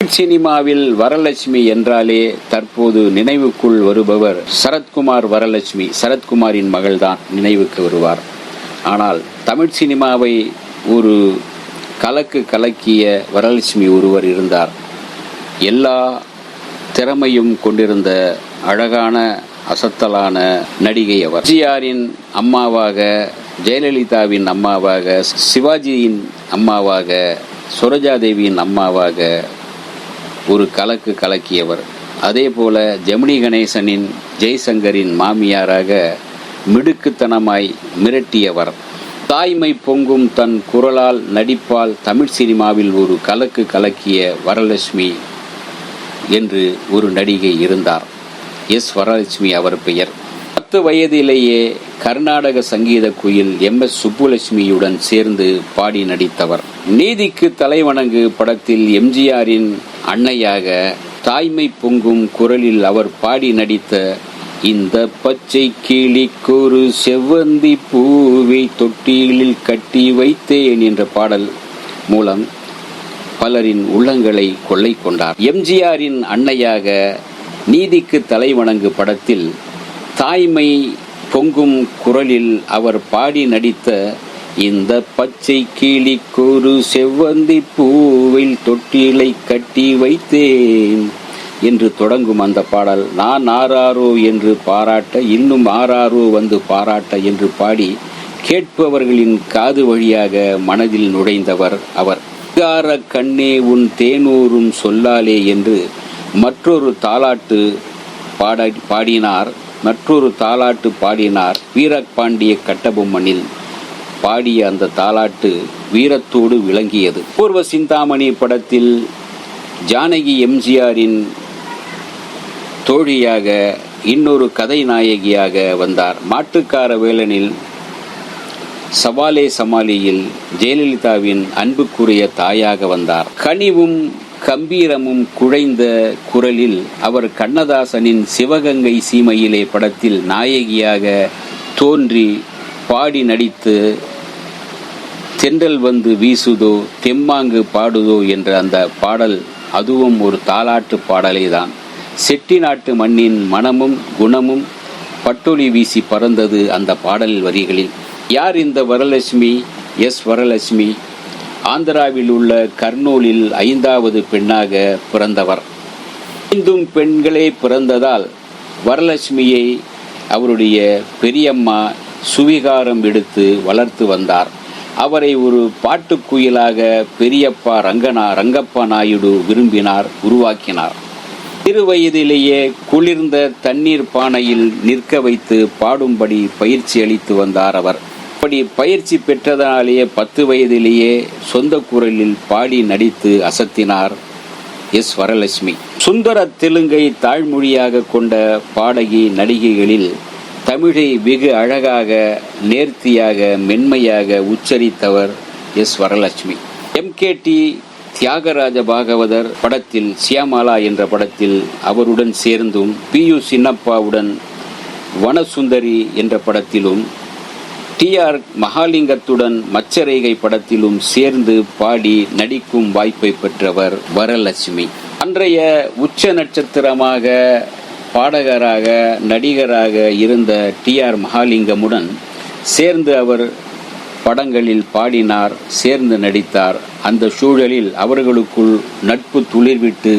தமிழ் சினிமாவில் வரலட்சுமி என்றாலே தற்போது நினைவுக்குள் வருபவர் சரத்குமார் வரலட்சுமி. சரத்குமாரின் மகள்தான் நினைவுக்கு வருவார். ஆனால் தமிழ் சினிமாவை ஒரு கலக்கிய வரலட்சுமி ஒருவர் இருந்தார். எல்லா திறமையும் கொண்டிருந்த அழகான அசத்தலான நடிகை அவர். எம்ஜிஆரின் அம்மாவாக, ஜெயலலிதாவின் அம்மாவாக, சிவாஜியின் அம்மாவாக, சரோஜாதேவியின் அம்மாவாக ஒரு கலக்கியவர். அதே போல ஜெமினி கணேசனின், ஜெய்சங்கரின் மாமியாராக மிடுக்குத்தனமாய் மிரட்டியவர். தாய்மை பொங்கும் தன் குரலால், நடிப்பால் தமிழ் சினிமாவில் ஒரு கலக்கிய வரலட்சுமி என்று ஒரு நடிகை இருந்தார். எஸ் வரலட்சுமி அவர் பெயர். 10 வயதிலேயே கர்நாடக சங்கீத குயில் MS சுப்புலட்சுமியுடன் சேர்ந்து பாடி நடித்தவர். நீதிக்கு தலைவணங்கு படத்தில் எம்ஜிஆரின் அன்னையாக தாய்மை பொங்கும் குரலில் அவர் பாடி நடித்த இந்த பச்சை கிளிக்கொரு செவ்வந்தி பூவை தொட்டிலில் கட்டி வைத்தேன் என்ற பாடல் மூலம் பலரின் உள்ளங்களை கொள்ளை கொண்டார். எம்ஜிஆரின் அன்னையாக நீதிக்கு தலைவணங்கு படத்தில் தாய்மை பொங்கும் குரலில் அவர் பாடி நடித்த இந்த பச்சை கிளிக்கொரு செவ்வந்தி பூவில் தொட்டிலை கட்டி வைத்தேன் என்று தொடங்கும் அந்த பாடல், நான் ஆராரோ என்று பாராட்ட, இன்னும் ஆராரோ வந்து பாராட்ட என்று பாடி கேட்பவர்களின் காது வழியாக மனதில் நுழைந்தவர் அவர். கண்ணே உன் தேனூரும் சொல்லாலே என்று மற்றொரு தாலாட்டு பாடினார். வீரபாண்டிய கட்டபொம்மனில் பாடிய அந்த தாலாட்டு வீரத்தோடு விளங்கியது. பூர்வ சிந்தாமணி படத்தில் ஜானகி எம்ஜிஆரின் தோழியாக, இன்னொரு கதை நாயகியாக வந்தார். மாட்டுக்கார வேலனில், சவாலே சமாளியில் ஜெயலலிதாவின் அன்புக்குரிய தாயாக வந்தார். கனிவும் கம்பீரமும் குழைந்த குரலில் அவர் கண்ணதாசனின் சிவகங்கை சீமையிலே படத்தில் நாயகியாக தோன்றி பாடி நடித்து தென்றல் வந்து வீசுதோ தெம்மாங்கு பாடுதோ என்ற அந்த பாடல், அதுவும் ஒரு தாலாட்டு பாடலே தான். செட்டி நாட்டு மண்ணின் மனமும் குணமும் பட்டொலி வீசி பறந்தது அந்த பாடல் வரிகளில். யார் இந்த வரலட்சுமி? எஸ் வரலட்சுமி ஆந்திராவில் உள்ள கர்னூலில் 5வது பெண்ணாக பிறந்தவர். 5 பெண்களே பிறந்ததால் வரலட்சுமியை அவருடைய பெரியம்மா சுவிகாரம் எடுத்து வளர்த்து வந்தார். அவரை ஒரு பாட்டுக்குயிலாக பெரியப்பா ரங்கப்பா நாயுடு விரும்பினார், உருவாக்கினார். 6 வயதிலேயே குளிர்ந்த தண்ணீர் பானையில் நிற்க வைத்து பாடும்படி பயிற்சி அளித்து வந்தார் அவர். அப்படி பயிற்சி பெற்றதாலேயே 10 வயதிலேயே சொந்த குரலில் பாடி நடித்து அசத்தினார் எஸ் வரலட்சுமி. சுந்தர தெலுங்கை தாய்மொழியாக கொண்ட பாடகி நடிகைகளில் தமிழை வெகு அழகாக, நேர்த்தியாக, மென்மையாக உச்சரித்தவர் எஸ் வரலட்சுமி. MKT தியாகராஜ பாகவதர் படத்தில், சியாமாலா என்ற படத்தில் அவருடன் சேர்ந்தும், PU சின்னப்பாவுடன் வனசுந்தரி என்ற படத்திலும், TR மகாலிங்கத்துடன் மச்சரேகை படத்திலும் சேர்ந்து பாடி நடிக்கும் வாய்ப்பை பெற்றவர் வரலட்சுமி. அன்றைய உச்ச நட்சத்திரமாக, பாடகராக, நடிகராக இருந்த TR மகாலிங்கமுடன் சேர்ந்து அவர் படங்களில் பாடினார், சேர்ந்து நடித்தார். அந்த சூழலில் அவர்களுக்குள் நட்பு துளிர்விட்டு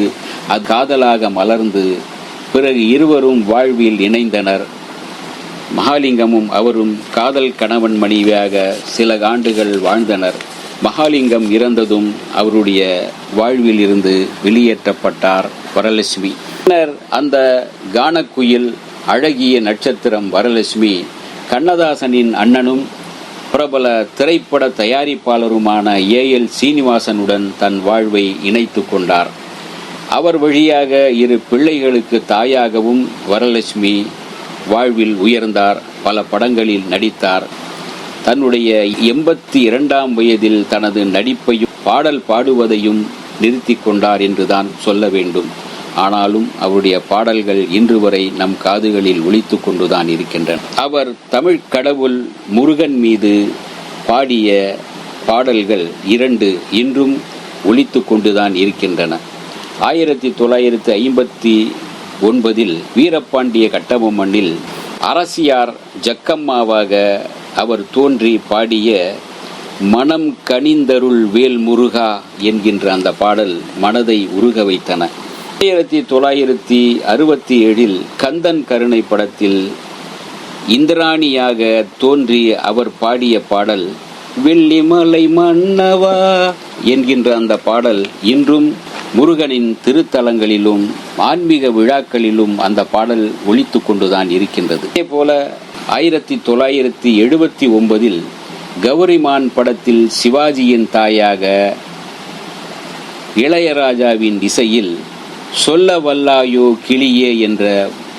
அது காதலாக மலர்ந்து பிறகு இருவரும் வாழ்வில் இணைந்தனர். மகாலிங்கமும் அவரும் காதல் கணவன் மனைவியாக சில ஆண்டுகள் வாழ்ந்தனர். மகாலிங்கம் இறந்ததும் அவருடைய வாழ்வில் இருந்து வெளியேற்றப்பட்டார் வரலட்சுமி. பின்னர் அந்த கானக்குயில், அழகிய நட்சத்திரம் வரலட்சுமி கண்ணதாசனின் அண்ணனும் பிரபல திரைப்பட தயாரிப்பாளருமான AL சீனிவாசனுடன் தன் வாழ்வை இணைத்து கொண்டார். அவர் வழியாக 2 பிள்ளைகளுக்கு தாயாகவும் வரலட்சுமி வாழ்வில் உயர்ந்தார். பல படங்களில் நடித்தார். தன்னுடைய 82ஆம் வயதில் தனது நடிப்பையும் பாடல் பாடுவதையும் நிறுத்தி கொண்டார் என்றுதான் சொல்ல வேண்டும். ஆனாலும் அவருடைய பாடல்கள் இன்று வரை நம் காதுகளில் ஒலித்து கொண்டுதான் இருக்கின்றன. அவர் தமிழ் கடவுள் முருகன் மீது பாடிய பாடல்கள் 2 இன்றும் ஒலித்து கொண்டுதான் இருக்கின்றன. 1959 வீரபாண்டிய கட்டபொம்மனில் அரசியார் ஜக்கம்மாவாக அவர் தோன்றி பாடிய மனம் கனிந்தருள் வேல் முருகா என்கின்ற அந்த பாடல் மனதை உருக வைத்தன. 1967 கந்தன் கருணை படத்தில் இந்திராணியாக தோன்றி அவர் பாடிய பாடல் வெள்ளிமலை மன்னவா என்கின்ற அந்த பாடல் இன்றும் முருகனின் திருத்தலங்களிலும் ஆன்மீக விழாக்களிலும் அந்த பாடல் ஒலித்து கொண்டுதான் இருக்கின்றது. அதே போல 1979 கௌரிமான் படத்தில் சிவாஜியின் தாயாக இளையராஜாவின் இசையில் சொல்ல வல்லாயோ கிளியே என்ற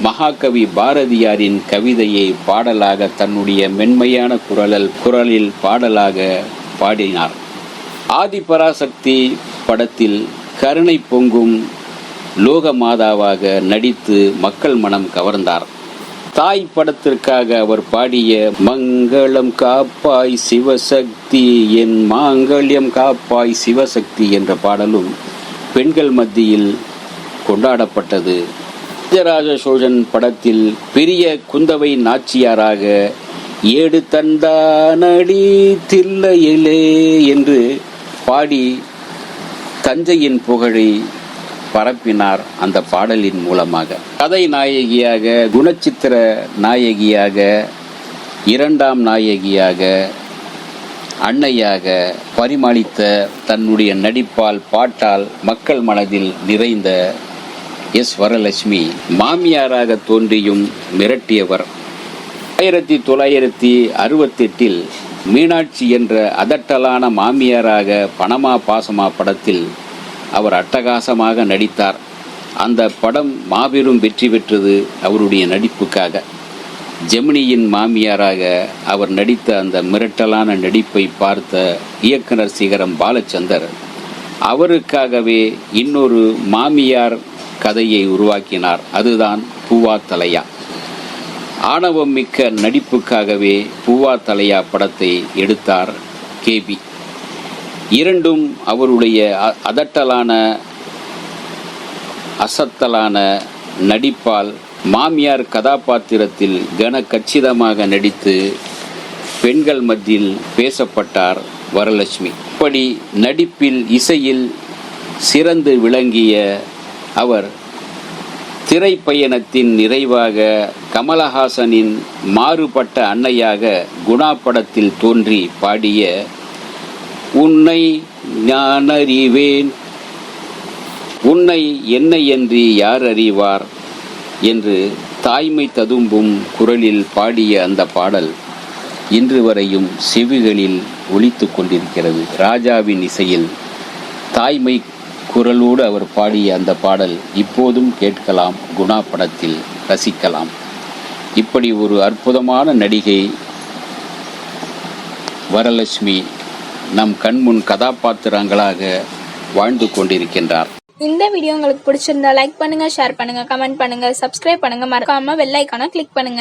மகாகவி பாரதியாரின் கவிதையை பாடலாக தன்னுடைய மென்மையான குரலில் பாடலாக பாடினார். ஆதிபராசக்தி படத்தில் கருணை பொங்கும் லோக மாதாவாக நடித்து மக்கள் மனம் கவர்ந்தார். தாய் படத்திற்காக அவர் பாடிய மங்களம் காப்பாய் சிவசக்தி என் மாங்கல்யம் காப்பாய் சிவசக்தி என்ற பாடலும் பெண்கள் மத்தியில் கொண்டாடப்பட்டது. ராஜராஜ சோழன் படத்தில் பெரிய குந்தவை நாச்சியாராக ஏடு தந்தானடி தில்லையிலே என்று பாடி தஞ்சையின் புகழை பரப்பினார் அந்த பாடலின் மூலமாக. கதை நாயகியாக, குணச்சித்திர நாயகியாக, இரண்டாம் நாயகியாக, அன்னையாக பரிமாளித்த தன்னுடைய நடிப்பால் பாட்டால் மக்கள் மனதில் நிறைந்த எஸ். வரலட்சுமி மாமியாராக தோன்றியும் மிரட்டியவர். 1968 மீனாட்சி என்ற அதட்டலான மாமியாராக பணமா பாசமா படத்தில் அவர் அட்டகாசமாக நடித்தார். அந்த படம் மாபெரும் வெற்றி பெற்றது அவருடைய நடிப்புக்காக. ஜெமினியின் மாமியாராக அவர் நடித்த அந்த மிரட்டலான நடிப்பை பார்த்த இயக்குனர் சிகரம் பாலச்சந்தர் அவருக்காகவே இன்னொரு மாமியார் கதையை உருவாக்கினார். அதுதான் பூவா தலையா. ஆணவம் மிக்க நடிப்புக்காகவே பூவா தலையா படத்தை எடுத்தார் கேபி. இரண்டும் அவருடைய அதட்டலான அசத்தலான நடிப்பால் மாமியார் கதாபாத்திரத்தில் கன கச்சிதமாக நடித்து பெண்கள் மத்தியில் பேசப்பட்டார் வரலட்சுமி. இப்படி நடிப்பில் இசையில் சிறந்து விளங்கிய அவர் திரைப்பயணத்தின் நிறைவாக கமலஹாசனின் மாறுபட்ட அன்னையாக குணா படத்தில் தோன்றி பாடிய உன்னை நான் அறிவேன் உன்னை என்னையன்றி யார் அறிவார் என்று தாய்மை ததும்பும் குரலில் பாடிய அந்த பாடல் இன்று வரையும் செவிகளில் ஒலித்து கொண்டிருக்கிறது. ராஜாவின் இசையில் தாய்மை குரலோடு அவர் பாடிய அந்த பாடல் இப்போதும் கேட்கலாம், குணா படத்தில் ரசிக்கலாம். இப்படி ஒரு அற்புதமான நடிகை வரலட்சுமி நம் கண்முன் கதாபாத்திரங்களாக வாழ்ந்து கொண்டிருக்கின்றார். இந்த வீடியோ உங்களுக்கு பிடிச்சிருந்தா லைக் பண்ணுங்க, ஷேர் பண்ணுங்க, கமெண்ட் பண்ணுங்க, சப்ஸ்கிரைப் பண்ணுங்க, மறக்காம பெல் ஐகானை கிளிக் பண்ணுங்க.